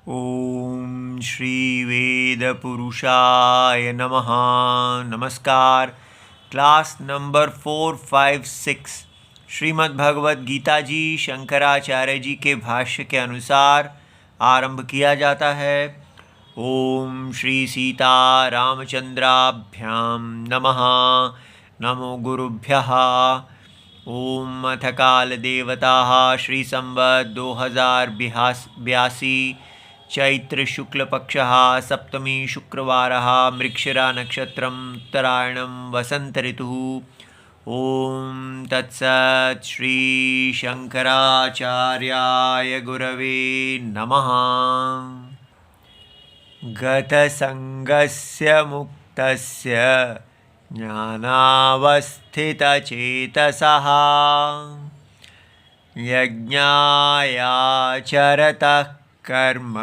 ओम श्री वेद पुरुषाय नमः। नमस्कार। क्लास नंबर 456 श्रीमद् भगवद गीता जी शंकराचार्य जी के भाष्य के अनुसार आरंभ किया जाता है। ओम श्री सीता रामचंद्राभ्याम नमः। नमो गुरुभ्यः। ओम अथ काल देवताः श्री संवत् 2082 चैत्र शुक्ल पक्षः सप्तमी शुक्रवारः मृगशिरा नक्षत्रम् उत्तरायणं वसंत ऋतुः। ओम तत्सत् श्री शंकराचार्याय गुरवे नमः। गतसंगस्य मुक्तस्य ज्ञानावस्थितचेतसः यज्ञायाचरतः कर्म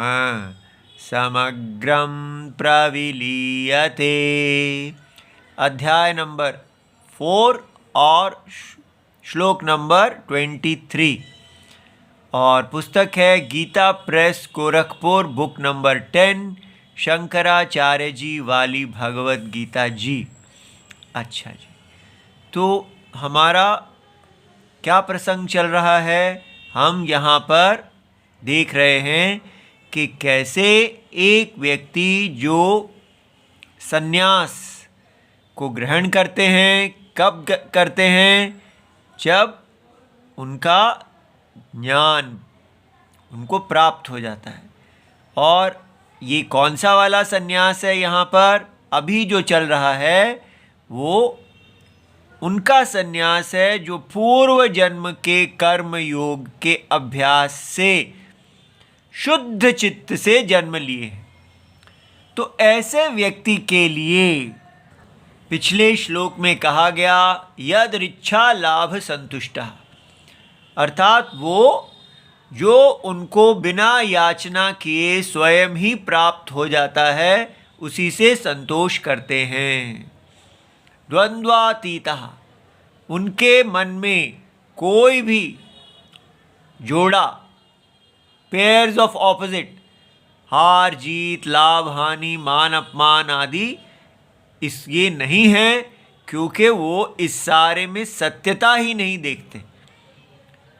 समग्रं प्रविलीयते। अध्याय नंबर 4 और श्लोक नंबर 23 और पुस्तक है Gita press Gorakhpur, book number 10, Shankaracharya ji वाली भगवद गीता जी। अच्छा जी, तो हमारा क्या प्रसंग चल रहा है? हम यहाँ पर देख रहे हैं कि कैसे एक व्यक्ति जो सन्यास को ग्रहण करते हैं, कब करते हैं? जब उनका ज्ञान उनको प्राप्त हो जाता है। और ये कौन सा वाला सन्यास है? यहाँ पर अभी जो चल रहा है वो उनका सन्यास है जो पूर्व जन्म के कर्म योग के अभ्यास से शुद्ध चित्त से जन्म लिए हैं। तो ऐसे व्यक्ति के लिए पिछले श्लोक में कहा गया यद इच्छा लाभ संतुष्टः, अर्थात वो जो उनको बिना याचना किए स्वयं ही प्राप्त हो जाता है उसी से संतोष करते हैं। द्वंद्वातीतः, उनके मन में कोई भी जोड़ा, पेयर्स ऑफ ऑपोजिट, हार जीत, लाभ हानि, मान अपमान आदि ये नहीं है, क्योंकि वो इस सारे में सत्यता ही नहीं देखते।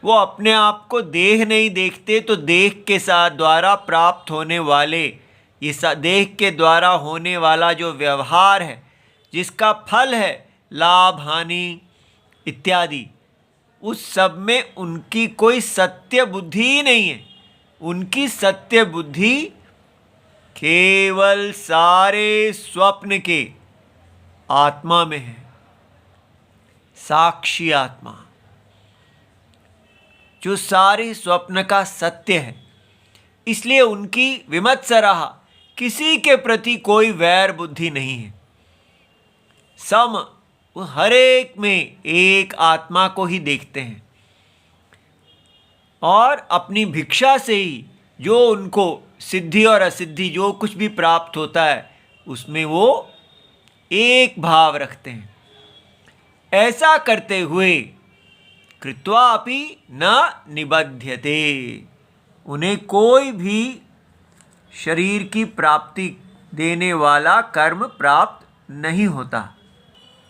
वो अपने आप को देह नहीं देखते, तो देह के साथ द्वारा प्राप्त होने वाले ये देह के द्वारा होने वाला जो व्यवहार है, जिसका फल है लाभ हानि इत्यादि, उस सब में उनकी कोई सत्य बुद्धि ही नहीं है। उनकी सत्य बुद्धि केवल सारे स्वप्न के आत्मा में है, साक्षी आत्मा जो सारे स्वप्न का सत्य है। इसलिए उनकी विमत्सराः, किसी के प्रति कोई वैर बुद्धि नहीं है। सम, वो हर एक में एक आत्मा को ही देखते हैं और अपनी भिक्षा से ही जो उनको सिद्धि और असिद्धि जो कुछ भी प्राप्त होता है उसमें वो एक भाव रखते हैं। ऐसा करते हुए कृत्वापि न निबध्यते, उन्हें कोई भी शरीर की प्राप्ति देने वाला कर्म प्राप्त नहीं होता।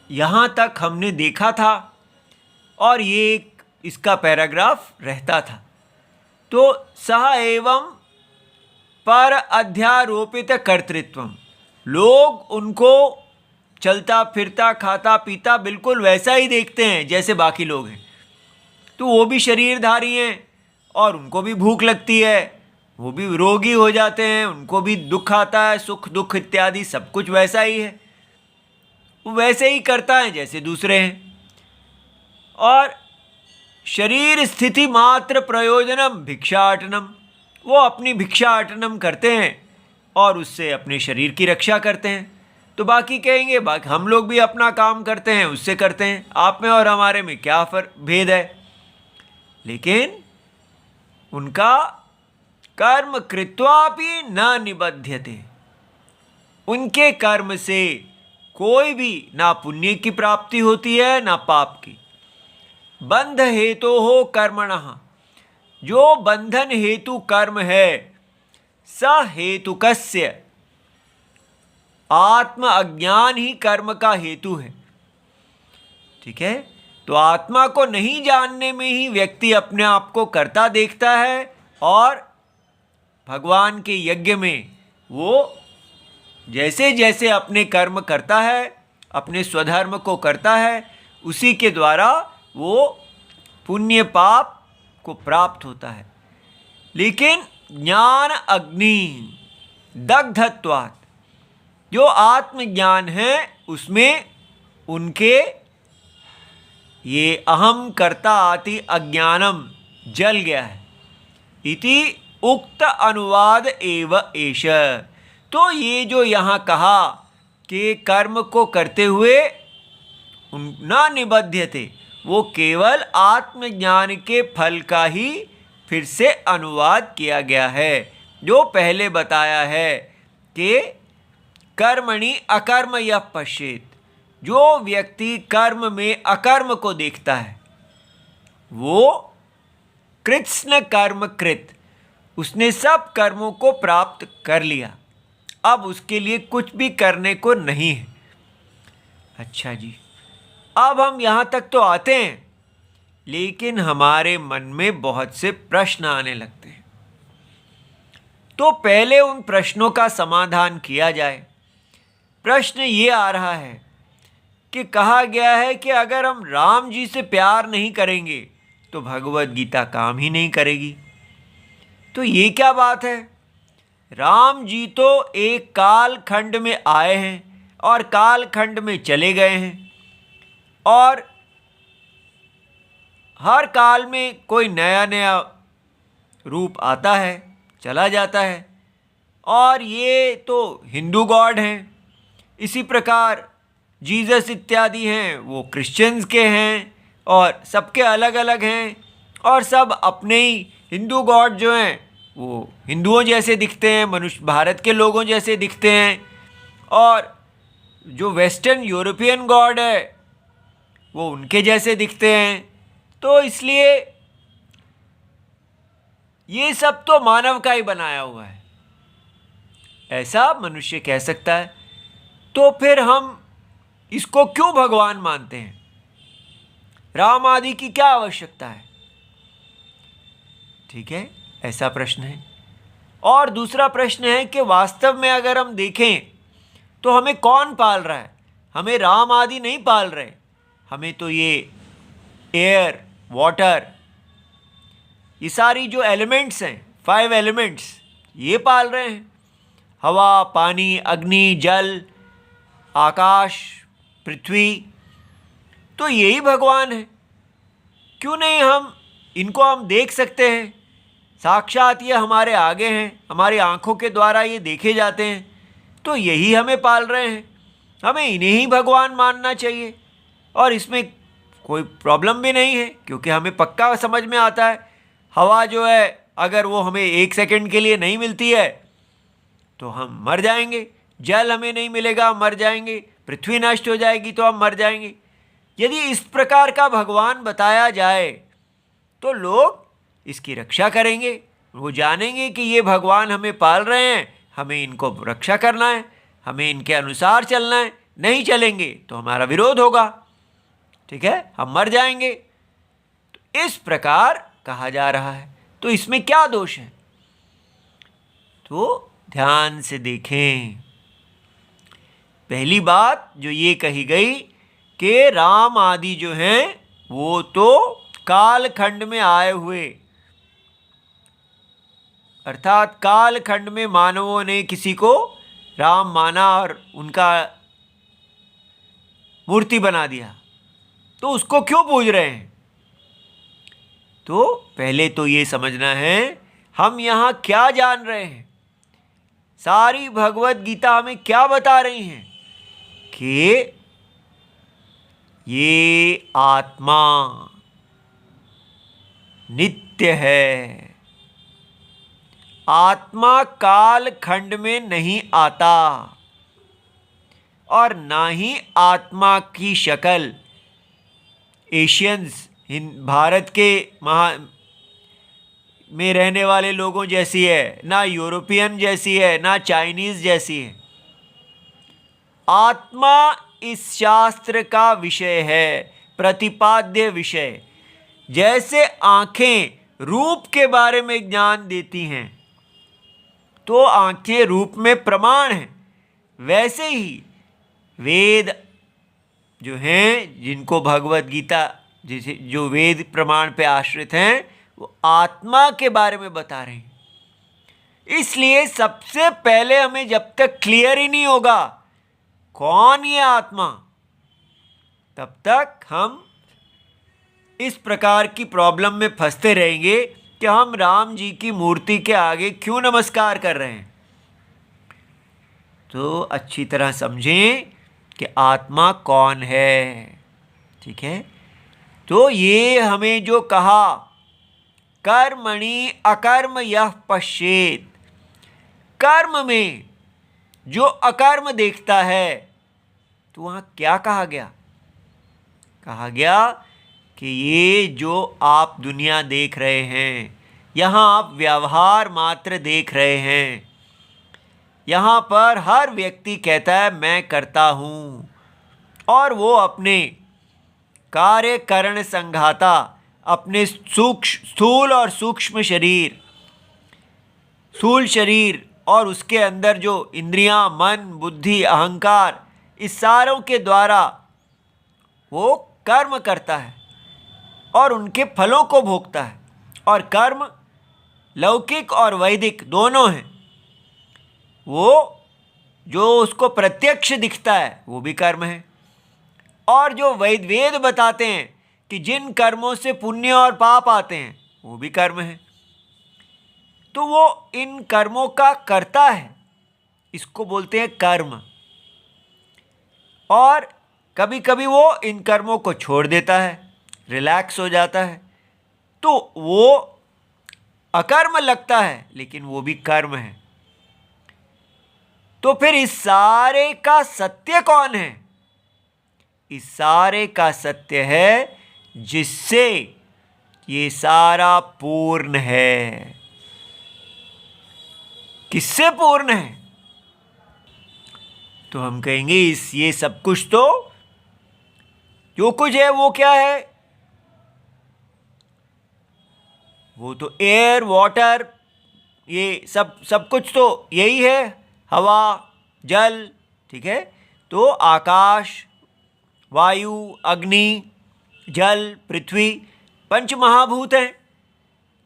यहाँ तक हमने देखा था और ये इसका पैराग्राफ रहता था। तो सह एवं पर अध्यारोपित कर्तृत्वम, लोग उनको चलता फिरता खाता पीता बिल्कुल वैसा ही देखते हैं जैसे बाकी लोग हैं। तो वो भी शरीरधारी हैं और उनको भी भूख लगती है, वो भी रोगी हो जाते हैं, उनको भी दुख आता है, सुख दुख इत्यादि सब कुछ वैसा ही है। वो वैसे ही करता है जैसे दूसरे हैं। और शरीर स्थिति मात्र प्रयोजनम भिक्षाटनम, वो अपनी भिक्षाटनम करते हैं और उससे अपने शरीर की रक्षा करते हैं। तो बाकी कहेंगे बाकी हम लोग भी अपना काम करते हैं, उससे करते हैं, आप में और हमारे में क्या भेद है? लेकिन उनका कर्म कृत्वापि न निबध्यते, उनके कर्म से कोई भी ना पुण्य की प्राप्ति होती है ना पाप की। बंध हेतु हो कर्मणः, जो बंधन हेतु कर्म है स हेतुकस्य, आत्म अज्ञान ही कर्म का हेतु है। ठीक है, तो आत्मा को नहीं जानने में ही व्यक्ति अपने आप को करता देखता है और भगवान के यज्ञ में वो जैसे जैसे अपने कर्म करता है, अपने स्वधर्म को करता है, उसी के द्वारा वो पुण्य पाप को प्राप्त होता है। लेकिन ज्ञान अग्नि दग्धत्वात्, जो आत्मज्ञान है उसमें उनके ये अहम कर्ता आति अज्ञानम जल गया है। इति उक्त अनुवाद एव एष। तो ये जो यहाँ कहा कि कर्म को करते हुए न निबध्यते, वो केवल आत्मज्ञान के फल का ही फिर से अनुवाद किया गया है। जो पहले बताया है कि कर्मणि अकर्म यः पश्येत्, जो व्यक्ति कर्म में अकर्म को देखता है वो कृत्स्न कर्म कृत, उसने सब कर्मों को प्राप्त कर लिया, अब उसके लिए कुछ भी करने को नहीं है। अच्छा जी, अब हम यहाँ तक तो आते हैं, लेकिन हमारे मन में बहुत से प्रश्न आने लगते हैं। तो पहले उन प्रश्नों का समाधान किया जाए। प्रश्न ये आ रहा है कि कहा गया है कि अगर हम राम जी से प्यार नहीं करेंगे तो भगवत गीता काम ही नहीं करेगी। तो ये क्या बात है? राम जी तो एक काल खंड में आए हैं और काल खंड में चले गए हैं, और हर काल में कोई नया नया रूप आता है, चला जाता है, और ये तो हिंदू गॉड हैं। इसी प्रकार जीसस इत्यादि हैं वो क्रिश्चियंस के हैं, और सबके अलग अलग हैं, और सब अपने ही हिंदू गॉड जो हैं वो हिंदुओं जैसे दिखते हैं, मनुष्य भारत के लोगों जैसे दिखते हैं, और जो वेस्टर्न यूरोपियन गॉड है वो उनके जैसे दिखते हैं। तो इसलिए ये सब तो मानव का ही बनाया हुआ है, ऐसा मनुष्य कह सकता है। तो फिर हम इसको क्यों भगवान मानते हैं? राम आदि की क्या आवश्यकता है? ठीक है, ऐसा प्रश्न है। और दूसरा प्रश्न है कि वास्तव में अगर हम देखें तो हमें कौन पाल रहा है? हमें राम आदि नहीं पाल रहे, हमें तो ये एयर, वाटर, ये सारी जो एलिमेंट्स हैं, 5 एलिमेंट्स, ये पाल रहे हैं। हवा, पानी, अग्नि, जल, आकाश, पृथ्वी, तो यही भगवान है। क्यों नहीं हम इनको हम देख सकते हैं? साक्षात ये हमारे आगे हैं, हमारी आंखों के द्वारा ये देखे जाते हैं, तो यही हमें पाल रहे हैं। हमें इन्हें ही भगवान मानना चाहिए, और इसमें कोई प्रॉब्लम भी नहीं है, क्योंकि हमें पक्का समझ में आता है हवा जो है अगर वो हमें 1 सेकंड के लिए नहीं मिलती है तो हम मर जाएंगे, जल हमें नहीं मिलेगा हम मर जाएंगे, पृथ्वी नष्ट हो जाएगी तो हम मर जाएंगे। यदि इस प्रकार का भगवान बताया जाए तो लोग इसकी रक्षा करेंगे, वो जानेंगे कि ये भगवान हमें पाल रहे हैं, हमें इनको रक्षा करना है, हमें इनके अनुसार चलना है। नहीं चलेंगे तो हमारा विरोध होगा, ठीक है, हम मर जाएंगे। तो इस प्रकार कहा जा रहा है, तो इसमें क्या दोष है? तो ध्यान से देखें। पहली बात जो ये कही गई कि राम आदि जो हैं वो तो कालखंड में आए हुए, अर्थात कालखंड में मानवों ने किसी को राम माना और उनका मूर्ति बना दिया, तो उसको क्यों पूज रहे हैं? तो पहले तो ये समझना है हम यहाँ क्या जान रहे हैं। सारी भगवत गीता हमें क्या बता रही है कि ये आत्मा नित्य है, आत्मा काल खंड में नहीं आता, और ना ही आत्मा की शक्ल एशियंस भारत के में रहने वाले लोगों जैसी है, ना यूरोपियन जैसी है, ना चाइनीज जैसी है। आत्मा इस शास्त्र का विषय है, प्रतिपाद्य विषय। जैसे आंखें रूप के बारे में ज्ञान देती हैं, तो आंखें रूप में प्रमाण हैं, वैसे ही वेद जो हैं, जिनको भगवत गीता जैसे जो वेद प्रमाण पे आश्रित हैं, वो आत्मा के बारे में बता रहे हैं। इसलिए सबसे पहले हमें जब तक क्लियर ही नहीं होगा कौन ये आत्मा, तब तक हम इस प्रकार की प्रॉब्लम में फंसते रहेंगे कि हम राम जी की मूर्ति के आगे क्यों नमस्कार कर रहे हैं। तो अच्छी तरह समझें कि आत्मा कौन है। ठीक है, तो ये हमें जो कहा, कर्मणि अकर्म यह पश्येत, कर्म में जो अकर्म देखता है, तो वहां क्या कहा गया? कहा गया कि ये जो आप दुनिया देख रहे हैं, यहां आप व्यवहार मात्र देख रहे हैं। यहां पर हर व्यक्ति कहता है मैं करता हूं, और वो अपने कार्य करण संघाता, अपने स्थूल और सूक्ष्म शरीर, स्थूल शरीर और उसके अंदर जो इंद्रियां, मन, बुद्धि, अहंकार, इस सारों के द्वारा वो कर्म करता है और उनके फलों को भोगता है। और कर्म लौकिक और वैदिक दोनों हैं। वो जो उसको प्रत्यक्ष दिखता है वो भी कर्म है, और जो वेद बताते हैं कि जिन कर्मों से पुण्य और पाप आते हैं वो भी कर्म है। तो वो इन कर्मों का करता है, इसको बोलते हैं कर्म। और कभी कभी वो इन कर्मों को छोड़ देता है, रिलैक्स हो जाता है, तो वो अकर्म लगता है, लेकिन वो भी कर्म है। तो फिर इस सारे का सत्य कौन है? इस सारे का सत्य है जिससे ये सारा पूर्ण है। किससे पूर्ण है? तो हम कहेंगे ये सब कुछ, तो जो कुछ है वो क्या है? वो तो एयर, वाटर, ये सब कुछ तो यही है, हवा, जल। ठीक है, तो आकाश, वायु, अग्नि, जल, पृथ्वी, पंच महाभूत हैं।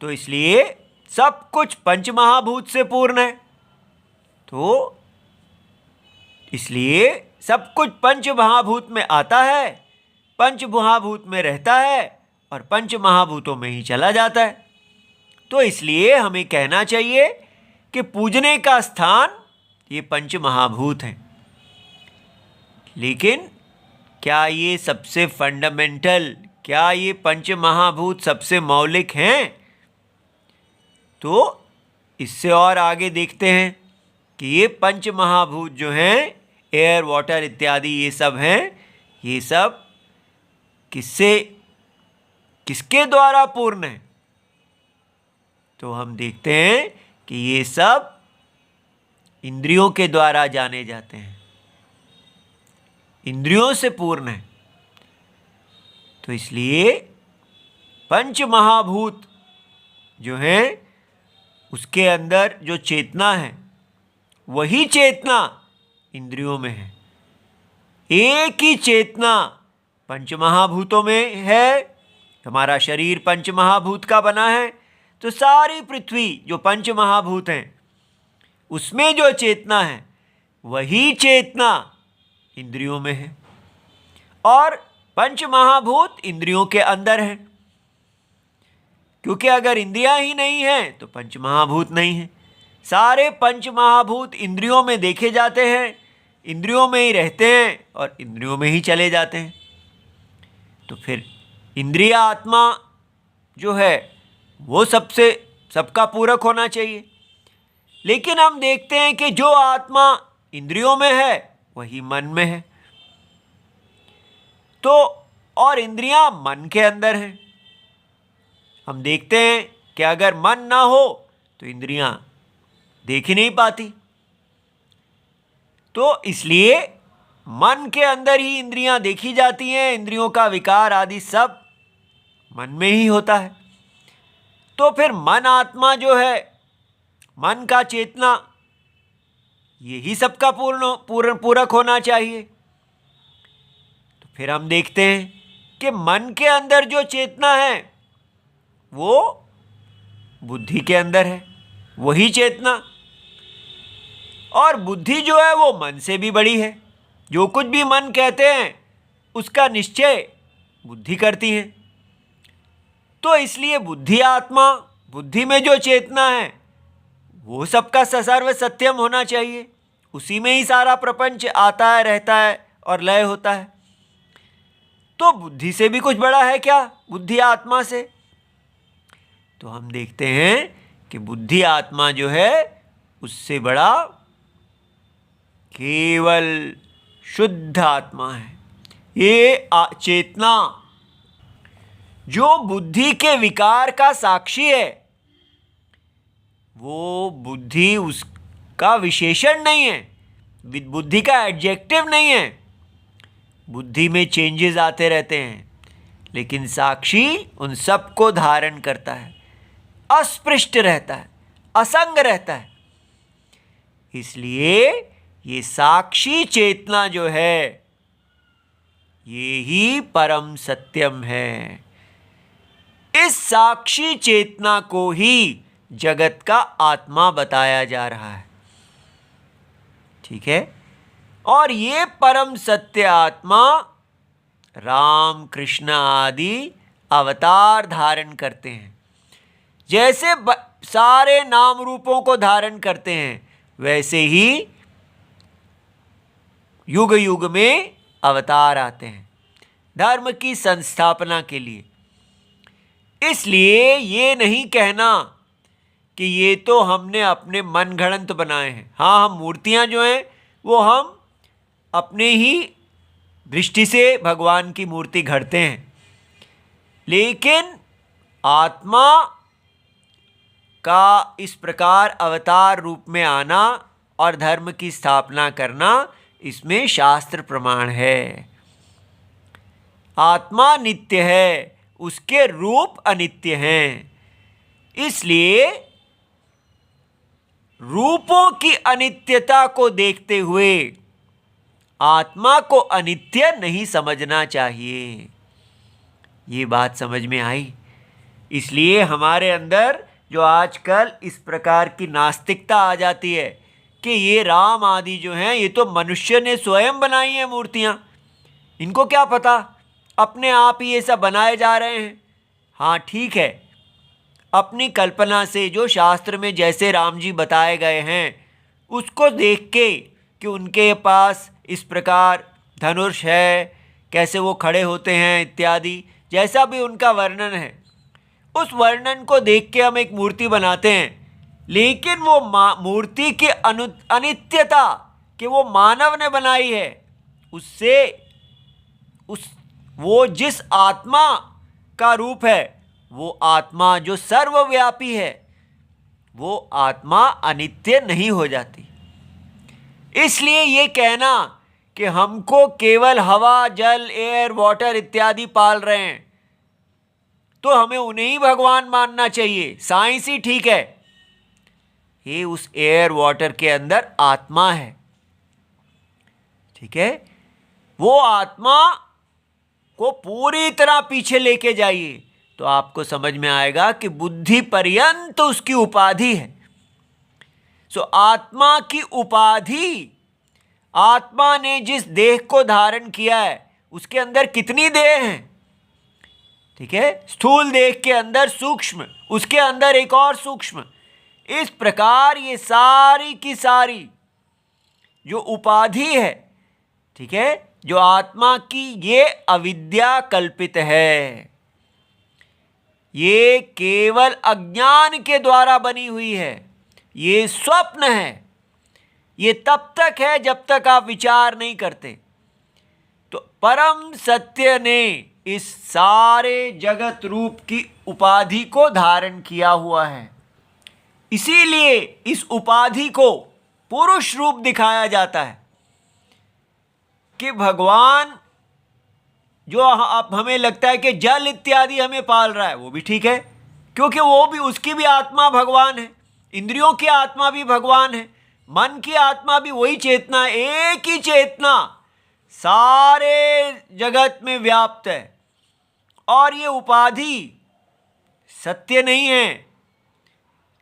तो इसलिए सब कुछ पंच महाभूत से पूर्ण है। तो इसलिए सब कुछ पंच महाभूत में आता है, पंच महाभूत में रहता है और पंच महाभूतों में ही चला जाता है। तो इसलिए हमें कहना चाहिए कि पूजने का स्थान ये पंच महाभूत हैं। लेकिन क्या ये सबसे फंडामेंटल, क्या ये पंच महाभूत सबसे मौलिक हैं? तो इससे और आगे देखते हैं कि ये पंच महाभूत जो हैं, एयर, वाटर इत्यादि ये सब हैं, ये सब किसके द्वारा पूर्ण है? तो हम देखते हैं कि ये सब इंद्रियों के द्वारा जाने जाते हैं, इंद्रियों से पूर्ण है। तो इसलिए पंच महाभूत जो है, उसके अंदर जो चेतना है, वही चेतना इंद्रियों में है। एक ही चेतना पंच महाभूतों में है। हमारा शरीर पंच महाभूत का बना है, तो सारी पृथ्वी जो पंच महाभूत हैं, उसमें जो चेतना है, वही चेतना इंद्रियों में है। और पंच महाभूत इंद्रियों के अंदर है, क्योंकि अगर इंद्रियां ही नहीं हैं तो पंच महाभूत नहीं है। सारे पंच महाभूत इंद्रियों में देखे जाते हैं, इंद्रियों में ही रहते हैं और इंद्रियों में ही चले जाते हैं। तो फिर इंद्रिय आत्मा जो है वो सबका पूरक होना चाहिए। लेकिन हम देखते हैं कि जो आत्मा इंद्रियों में है वही मन में है। तो और इंद्रियां मन के अंदर हैं। हम देखते हैं कि अगर मन ना हो तो इंद्रियां देख ही नहीं पाती। तो इसलिए मन के अंदर ही इंद्रियां देखी जाती हैं, इंद्रियों का विकार आदि सब मन में ही होता है। तो फिर मन आत्मा जो है, मन का चेतना, यही सबका पूरक होना चाहिए। तो फिर हम देखते हैं कि मन के अंदर जो चेतना है वो बुद्धि के अंदर है, वही चेतना। और बुद्धि जो है वो मन से भी बड़ी है। जो कुछ भी मन कहते हैं उसका निश्चय बुद्धि करती है। तो इसलिए बुद्धि आत्मा, बुद्धि में जो चेतना है वो सबका सर्व सत्यम होना चाहिए। उसी में ही सारा प्रपंच आता है, रहता है और लय होता है। तो बुद्धि से भी कुछ बड़ा है क्या बुद्धि आत्मा से? तो हम देखते हैं कि बुद्धि आत्मा जो है उससे बड़ा केवल शुद्ध आत्मा है। ये चेतना जो बुद्धि के विकार का साक्षी है, वो बुद्धि उसका विशेषण नहीं है, बुद्धि का एडजेक्टिव नहीं है। बुद्धि में चेंजेस आते रहते हैं, लेकिन साक्षी उन सब को धारण करता है, अस्पृष्ट रहता है, असंग रहता है। इसलिए ये साक्षी चेतना जो है ये ही परम सत्यम है। इस साक्षी चेतना को ही जगत का आत्मा बताया जा रहा है। ठीक है। और ये परम सत्य आत्मा राम कृष्ण आदि अवतार धारण करते हैं। जैसे सारे नाम रूपों को धारण करते हैं, वैसे ही युग युग में अवतार आते हैं धर्म की संस्थापना के लिए। इसलिए ये नहीं कहना कि ये तो हमने अपने मन गढ़ंत बनाए हैं। हाँ, हम मूर्तियाँ जो हैं वो हम अपने ही दृष्टि से भगवान की मूर्ति गढ़ते हैं, लेकिन आत्मा का इस प्रकार अवतार रूप में आना और धर्म की स्थापना करना, इसमें शास्त्र प्रमाण है। आत्मा नित्य है, उसके रूप अनित्य हैं। इसलिए रूपों की अनित्यता को देखते हुए आत्मा को अनित्य नहीं समझना चाहिए। ये बात समझ में आई। इसलिए हमारे अंदर जो आजकल इस प्रकार की नास्तिकता आ जाती है कि ये राम आदि जो हैं ये तो मनुष्य ने स्वयं बनाई हैं मूर्तियाँ, इनको क्या पता, अपने आप ही ये सब बनाए जा रहे हैं। हाँ ठीक है, अपनी कल्पना से जो शास्त्र में जैसे राम जी बताए गए हैं उसको देख के कि उनके पास इस प्रकार धनुष है, कैसे वो खड़े होते हैं इत्यादि, जैसा भी उनका वर्णन है, उस वर्णन को देख के हम एक मूर्ति बनाते हैं। लेकिन वो मूर्ति की अनित्यता कि वो मानव ने बनाई है, उससे वो जिस आत्मा का रूप है, वो आत्मा जो सर्वव्यापी है, वो आत्मा अनित्य नहीं हो जाती। इसलिए ये कहना कि हमको केवल हवा, जल, एयर, वाटर इत्यादि पाल रहे हैं तो हमें उन्हें ही भगवान मानना चाहिए, साइंस ही ठीक है, ये उस एयर वाटर के अंदर आत्मा है। ठीक है, वो आत्मा को पूरी तरह पीछे लेके जाइए तो आपको समझ में आएगा कि बुद्धि पर्यंत उसकी उपाधि है। सो आत्मा की उपाधि, आत्मा ने जिस देह को धारण किया है उसके अंदर कितनी देह हैं? ठीक है, स्थूल देह के अंदर सूक्ष्म, उसके अंदर एक और सूक्ष्म, इस प्रकार ये सारी की सारी जो उपाधि है, ठीक है, जो आत्मा की, ये अविद्या कल्पित है, ये केवल अज्ञान के द्वारा बनी हुई है, ये स्वप्न है। ये तब तक है जब तक आप विचार नहीं करते। तो परम सत्य ने इस सारे जगत रूप की उपाधि को धारण किया हुआ है। इसीलिए इस उपाधि को पुरुष रूप दिखाया जाता है कि भगवान जो अब हमें लगता है कि जल इत्यादि हमें पाल रहा है, वो भी ठीक है, क्योंकि वो भी, उसकी भी आत्मा भगवान है, इंद्रियों की आत्मा भी भगवान है, मन की आत्मा भी वही चेतना है, एक ही चेतना सारे जगत में व्याप्त है। और ये उपाधि सत्य नहीं है,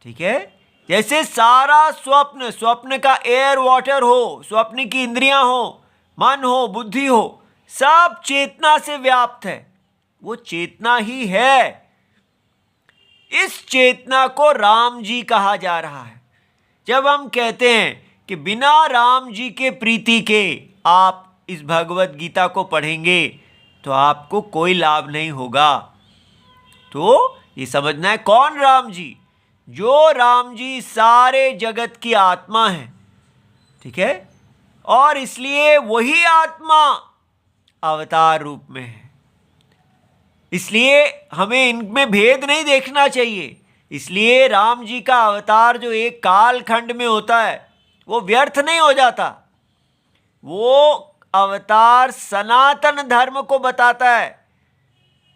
ठीक है। जैसे सारा स्वप्न, स्वप्न का एयर वाटर हो, स्वप्न की इंद्रियां हो, मन हो, बुद्धि हो, सब चेतना से व्याप्त है, वो चेतना ही है। इस चेतना को राम जी कहा जा रहा है। जब हम कहते हैं कि बिना राम जी के प्रीति के आप इस भगवत गीता को पढ़ेंगे तो आपको कोई लाभ नहीं होगा, तो ये समझना है कौन राम जी? जो राम जी सारे जगत की आत्मा है, ठीक है, और इसलिए वही आत्मा अवतार रूप में है। इसलिए हमें इनमें भेद नहीं देखना चाहिए। इसलिए राम जी का अवतार जो एक काल खंड में होता है वो व्यर्थ नहीं हो जाता। वो अवतार सनातन धर्म को बताता है।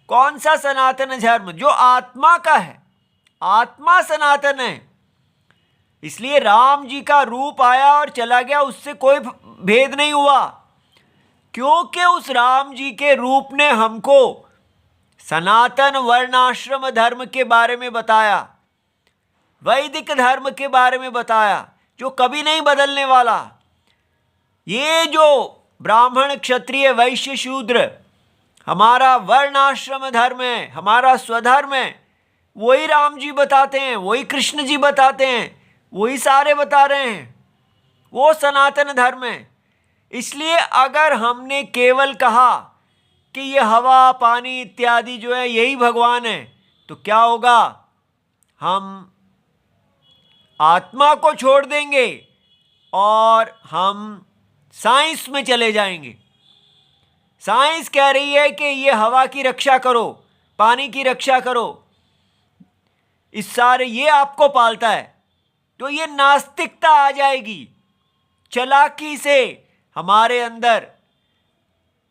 कौन सा सनातन धर्म? जो आत्मा का है, आत्मा सनातन है। इसलिए राम जी का रूप आया और चला गया, उससे कोई भेद नहीं हुआ, क्योंकि उस राम जी के रूप ने हमको सनातन वर्णाश्रम धर्म के बारे में बताया, वैदिक धर्म के बारे में बताया, जो कभी नहीं बदलने वाला। ये जो ब्राह्मण, क्षत्रिय, वैश्य, शूद्र हमारा वर्णाश्रम धर्म है, हमारा स्वधर्म है, वही राम जी बताते हैं, वही कृष्ण जी बताते हैं, वही सारे बता रहे हैं, वो सनातन धर्म है। इसलिए अगर हमने केवल कहा कि ये हवा, पानी इत्यादि जो है यही भगवान है, तो क्या होगा? हम आत्मा को छोड़ देंगे और हम साइंस में चले जाएंगे। साइंस कह रही है कि ये हवा की रक्षा करो, पानी की रक्षा करो, इस सारे ये आपको पालता है, तो ये नास्तिकता आ जाएगी। चालाकी से हमारे अंदर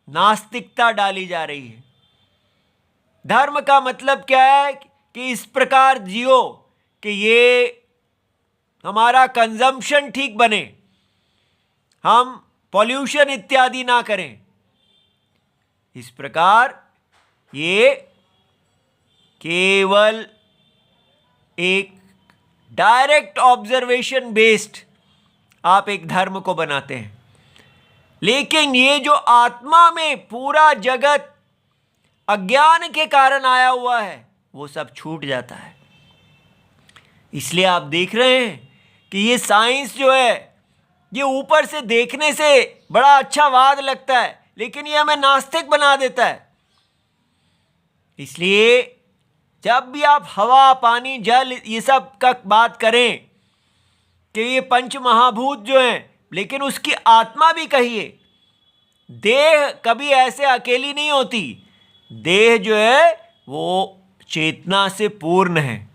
नास्तिकता डाली जा रही है। धर्म का मतलब क्या है? कि इस प्रकार जियो कि ये हमारा कंजम्पशन ठीक बने, हम पॉल्यूशन इत्यादि ना करें। इस प्रकार ये केवल एक डायरेक्ट ऑब्जर्वेशन बेस्ड आप एक धर्म को बनाते हैं, लेकिन ये जो आत्मा में पूरा जगत अज्ञान के कारण आया हुआ है वो सब छूट जाता है। इसलिए आप देख रहे हैं कि ये साइंस जो है ये ऊपर से देखने से बड़ा अच्छा वाद लगता है, लेकिन ये हमें नास्तिक बना देता है। इसलिए जब भी आप हवा, पानी, जल ये सब का बात करें कि ये पंच महाभूत जो हैं, लेकिन उसकी आत्मा भी कहिए। देह कभी ऐसे अकेली नहीं होती, देह जो है वो चेतना से पूर्ण है।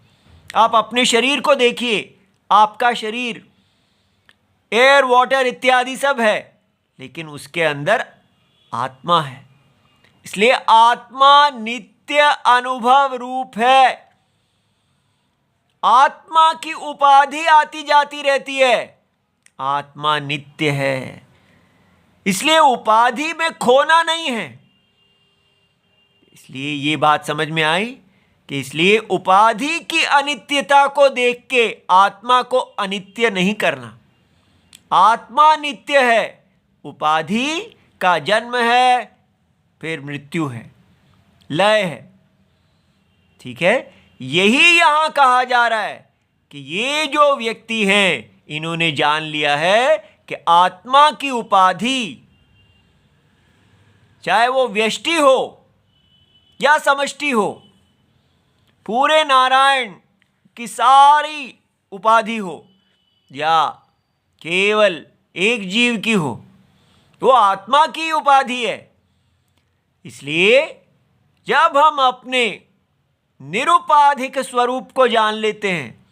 आप अपने शरीर को देखिए, आपका शरीर एयर, वाटर इत्यादि सब है, लेकिन उसके अंदर आत्मा है। इसलिए आत्मा नित्य अनुभव रूप है। आत्मा की उपाधि आती जाती रहती है, आत्मा नित्य है। इसलिए उपाधि में खोना नहीं है। इसलिए ये बात समझ में आई कि इसलिए उपाधि की अनित्यता को देख के आत्मा को अनित्य नहीं करना। आत्मा नित्य है, उपाधि का जन्म है, फिर मृत्यु है, लय है, ठीक है। यही यहां कहा जा रहा है कि ये जो व्यक्ति हैं इन्होंने जान लिया है कि आत्मा की उपाधि, चाहे वो व्यष्टि हो या समष्टि हो, पूरे नारायण की सारी उपाधि हो या केवल एक जीव की हो, वो आत्मा की उपाधि है। इसलिए जब हम अपने निरुपाधिक स्वरूप को जान लेते हैं,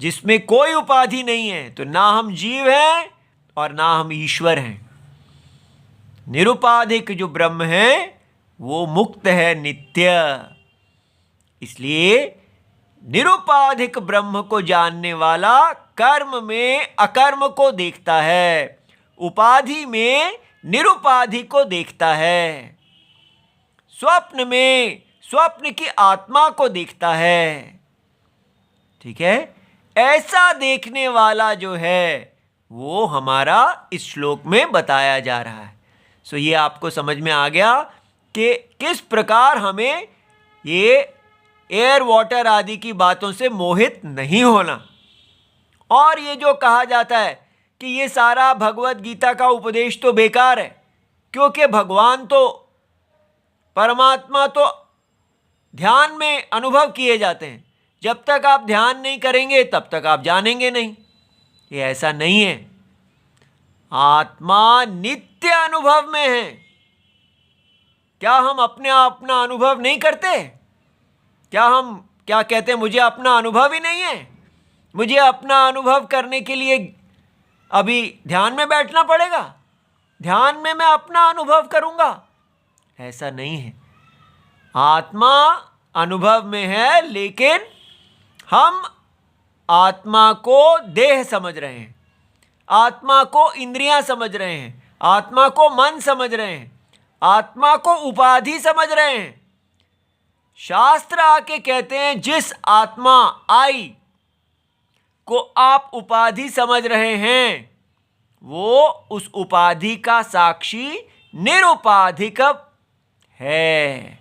जिसमें कोई उपाधि नहीं है, तो ना हम जीव हैं और ना हम ईश्वर हैं। निरुपाधिक जो ब्रह्म है वो मुक्त है, नित्य। इसलिए निरुपाधिक ब्रह्म को जानने वाला कर्म में अकर्म को देखता है, उपाधि में निरुपाधि को देखता है, स्वप्न में स्वप्न की आत्मा को देखता है। ठीक है, ऐसा देखने वाला जो है वो हमारा इस श्लोक में बताया जा रहा है। सो ये आपको समझ में आ गया कि किस प्रकार हमें ये एयर वाटर आदि की बातों से मोहित नहीं होना। और ये जो कहा जाता है कि ये सारा भगवत गीता का उपदेश तो बेकार है, क्योंकि भगवान तो, परमात्मा तो ध्यान में अनुभव किए जाते हैं, जब तक आप ध्यान नहीं करेंगे तब तक आप जानेंगे नहीं। ये ऐसा नहीं है, आत्मा नित्य अनुभव में है। क्या हम अपना अनुभव नहीं करते? क्या कहते हैं, मुझे अपना अनुभव ही नहीं है, मुझे अपना अनुभव करने के लिए अभी ध्यान में बैठना पड़ेगा, ध्यान में मैं अपना अनुभव करूंगा? ऐसा नहीं है। आत्मा अनुभव में है, लेकिन हम आत्मा को देह समझ रहे हैं, आत्मा को इंद्रियां समझ रहे हैं, आत्मा को मन समझ रहे हैं, आत्मा को उपाधि समझ रहे हैं। शास्त्र आके कहते हैं जिस आत्मा आई को आप उपाधि समझ रहे हैं, वो उस उपाधि का साक्षी निरुपाधिक है।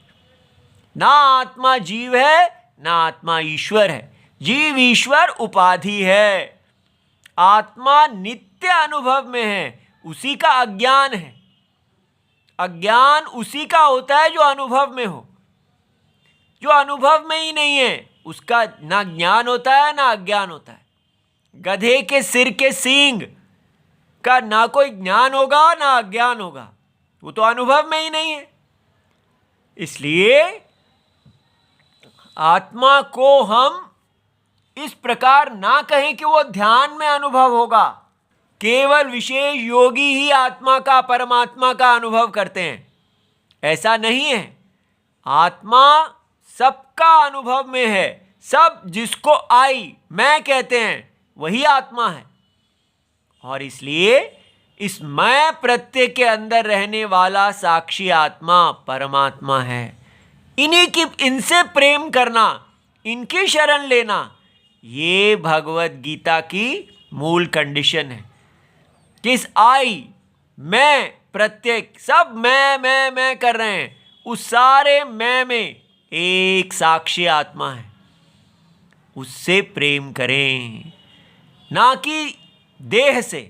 ना आत्मा जीव है, ना आत्मा ईश्वर है। जीव ईश्वर उपाधि है, आत्मा नित्य अनुभव में है, उसी का अज्ञान है। अज्ञान उसी का होता है जो अनुभव में हो। जो अनुभव में ही नहीं है उसका ना ज्ञान होता है ना अज्ञान होता है। गधे के सिर के सींग का ना कोई ज्ञान होगा ना अज्ञान होगा, वो तो अनुभव में ही नहीं है। इसलिए आत्मा को हम इस प्रकार ना कहें कि वो ध्यान में अनुभव होगा। केवल विशेष योगी ही आत्मा का, परमात्मा का अनुभव करते हैं, ऐसा नहीं है। आत्मा सबका अनुभव में है। सब जिसको आई मैं कहते हैं वही आत्मा है। और इसलिए इस मैं प्रत्यय के अंदर रहने वाला साक्षी आत्मा परमात्मा है। इनसे प्रेम करना, इनकी शरण लेना, ये भगवत गीता की मूल कंडीशन है। किस आई, मैं, प्रत्येक, सब मैं कर रहे हैं, उस सारे मैं में एक साक्षी आत्मा है, उससे प्रेम करें, ना कि देह से।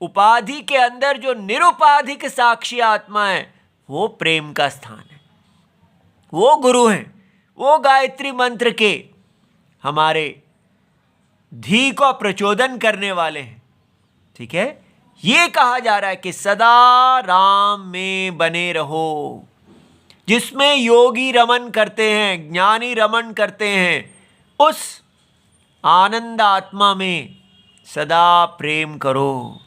उपाधि के अंदर जो निरुपाधिक साक्षी आत्मा है वो प्रेम का स्थान है, वो गुरु हैं, वो गायत्री मंत्र के हमारे धी को प्रचोदन करने वाले हैं। ठीक है, ये कहा जा रहा है कि सदा राम में बने रहो, जिसमें योगी रमन करते हैं, ज्ञानी रमन करते हैं, उस आनंद आत्मा में सदा प्रेम करो,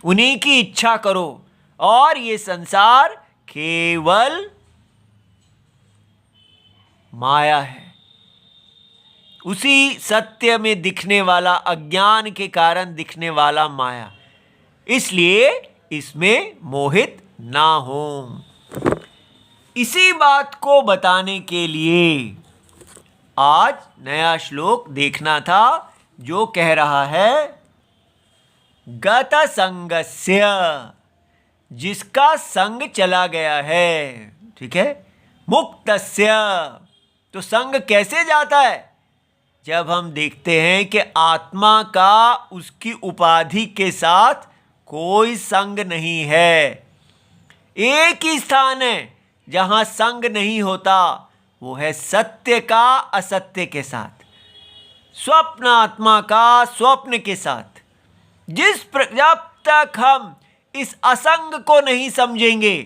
उन्हीं की इच्छा करो। और ये संसार केवल माया है, उसी सत्य में दिखने वाला, अज्ञान के कारण दिखने वाला माया, इसलिए इसमें मोहित ना हो। इसी बात को बताने के लिए आज नया श्लोक देखना था, जो कह रहा है गत संगस्य, जिसका संग चला गया है। ठीक है, मुक्तस्य, तो संग कैसे जाता है? जब हम देखते हैं कि आत्मा का उसकी उपाधि के साथ कोई संग नहीं है। एक ही स्थान है जहां संग नहीं होता, वो है सत्य का असत्य के साथ, स्वप्न आत्मा का स्वप्न के साथ। जब तक हम इस असंग को नहीं समझेंगे,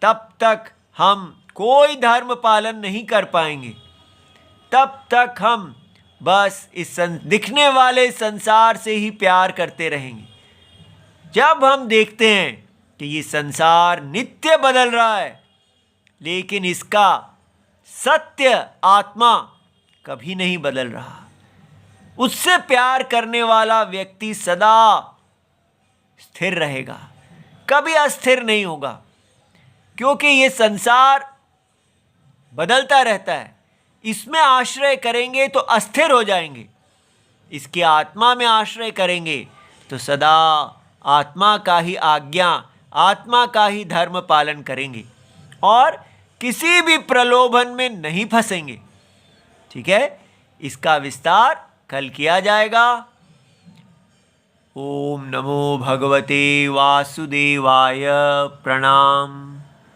तब तक हम कोई धर्म पालन नहीं कर पाएंगे, तब तक हम बस इस दिखने वाले संसार से ही प्यार करते रहेंगे। जब हम देखते हैं कि ये संसार नित्य बदल रहा है, लेकिन इसका सत्य आत्मा कभी नहीं बदल रहा, उससे प्यार करने वाला व्यक्ति सदा स्थिर रहेगा, कभी अस्थिर नहीं होगा। क्योंकि ये संसार बदलता रहता है, इसमें आश्रय करेंगे तो अस्थिर हो जाएंगे, इसकी आत्मा में आश्रय करेंगे तो सदा आत्मा का ही आज्ञा, आत्मा का ही धर्म पालन करेंगे और किसी भी प्रलोभन में नहीं फंसेंगे। ठीक है, इसका विस्तार कल किया जाएगा। ओम नमो भगवते वासुदेवाय। प्रणाम।